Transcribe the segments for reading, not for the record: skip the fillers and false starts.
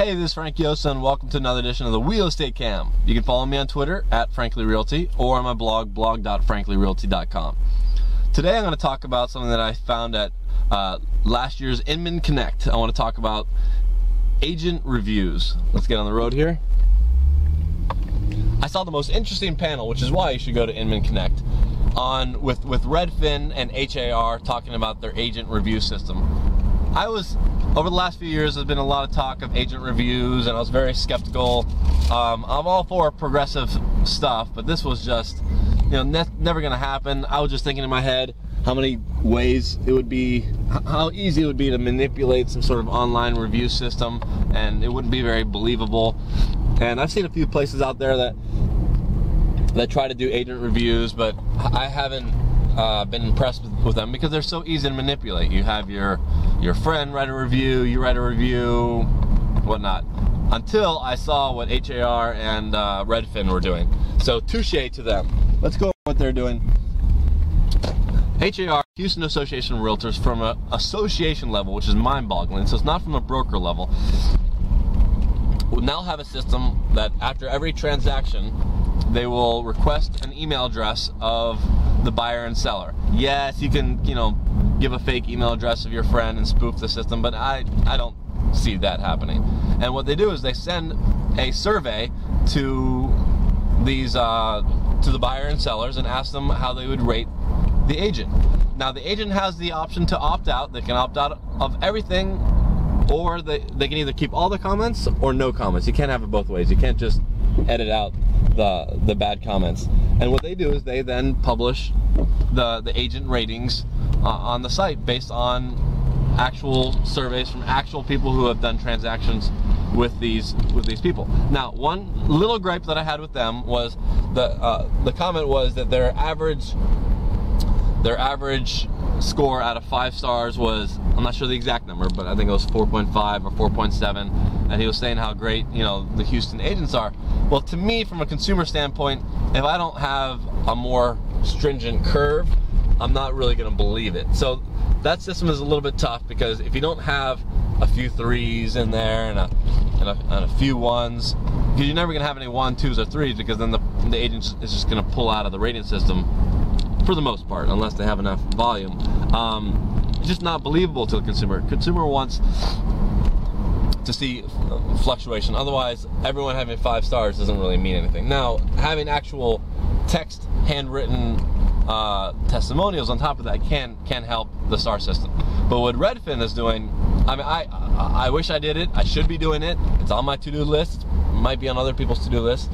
Hey, this is Frank Yosa, and welcome to another edition of the Real Estate Cam. You can follow me on Twitter at FranklyRealty or on my blog, blog.franklyrealty.com. Today I'm going to talk about something that I found at last year's Inman Connect. I want to talk about agent reviews. Let's get on the road here. I saw the most interesting panel, which is why you should go to Inman Connect, with Redfin and HAR talking about their agent review system. Over the last few years, there's been a lot of talk of agent reviews, and I was very skeptical. I'm all for progressive stuff, but this was just, never gonna happen. I was just thinking in my head how many ways it would be, how easy it would be to manipulate some sort of online review system, and it wouldn't be very believable. And I've seen a few places out there that try to do agent reviews, but I haven't been impressed with them because they're so easy to manipulate. You have your friend write a review, you write a review, whatnot. Until I saw what HAR and Redfin were doing. So touche to them. Let's go over what they're doing. HAR, Houston Association of Realtors, from an association level, which is mind-boggling, so it's not from a broker level, will now have a system that after every transaction, they will request an email address of the buyer and seller. Yes, you can, give a fake email address of your friend and spoof the system, but I don't see that happening. And what they do is they send a survey to these to the buyer and sellers and ask them how they would rate the agent. Now the agent has the option to opt out. They can opt out of everything, or they can either keep all the comments or no comments. You can't have it both ways. You can't just edit out the bad comments. And what they do is they then publish the agent ratings on the site based on actual surveys from actual people who have done transactions with these people. Now, one little gripe that I had with them was the comment was that their average score out of 5 stars was, I'm not sure the exact number, but I think it was 4.5 or 4.7, and he was saying how great, the Houston agents are. Well, to me, from a consumer standpoint, if I don't have a more stringent curve, I'm not really going to believe it. So that system is a little bit tough, because if you don't have a few 3s in there and a few 1s, because you're never going to have any 1, 2s, or 3s, because then the agent is just going to pull out of the rating system for the most part, unless they have enough volume. It's just not believable to the consumer. Consumer wants to see fluctuation. Otherwise, everyone having 5 stars doesn't really mean anything. Now, having actual text, handwritten testimonials on top of that can help the star system. But what Redfin is doing, I wish I did it. I should be doing it. It's on my to-do list. It might be on other people's to-do list.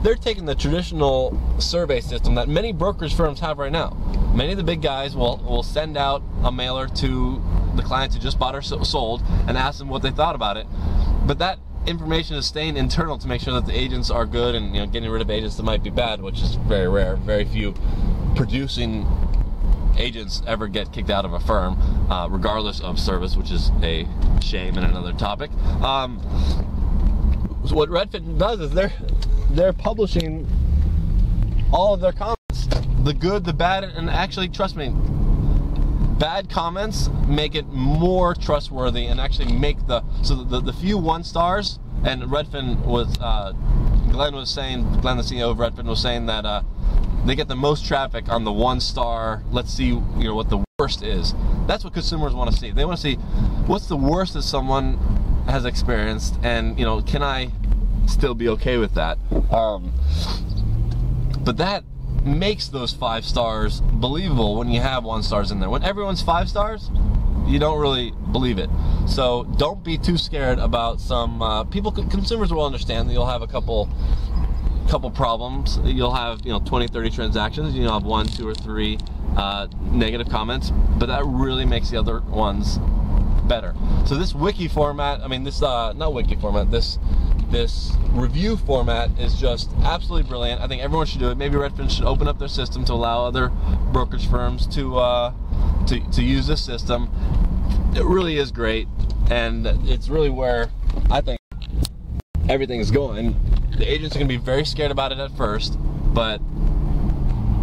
They're taking the traditional survey system that many brokerage firms have right now. Many of the big guys will send out a mailer to the clients who just bought or sold and ask them what they thought about it. But that information is staying internal to make sure that the agents are good, and getting rid of agents that might be bad, which is very rare. Very few producing agents ever get kicked out of a firm, regardless of service, which is a shame and another topic. So what Redfin does is they're publishing all of their comments, the good, the bad, and actually, trust me, bad comments make it more trustworthy and actually make the few 1 stars. And Redfin was Glenn, the CEO of Redfin, was saying that they get the most traffic on the 1 star. Let's see, what the worst is. That's what consumers want to see. They want to see what's the worst that someone has experienced, and can I still be okay with that? But that makes those 5 stars believable when you have 1 stars in there. When everyone's 5 stars, you don't really believe it. So don't be too scared about some consumers will understand that you'll have a couple problems. You'll have 20, 30 transactions. You'll have 1, 2, or 3 negative comments, but that really makes the other ones better. So this wiki format, this review format is just absolutely brilliant. I think everyone should do it. Maybe Redfin should open up their system to allow other brokerage firms to use this system. It really is great, and it's really where I think everything's going. The agents are going to be very scared about it at first, but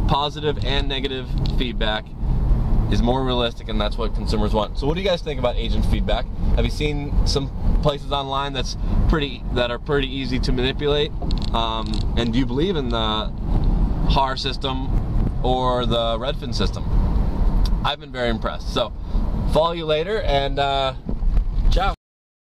positive and negative feedback is more realistic, and that's what consumers want. So what do you guys think about agent feedback? Have you seen some places online that are pretty easy to manipulate? And do you believe in the HAR system or the Redfin system? I've been very impressed. So follow you later, and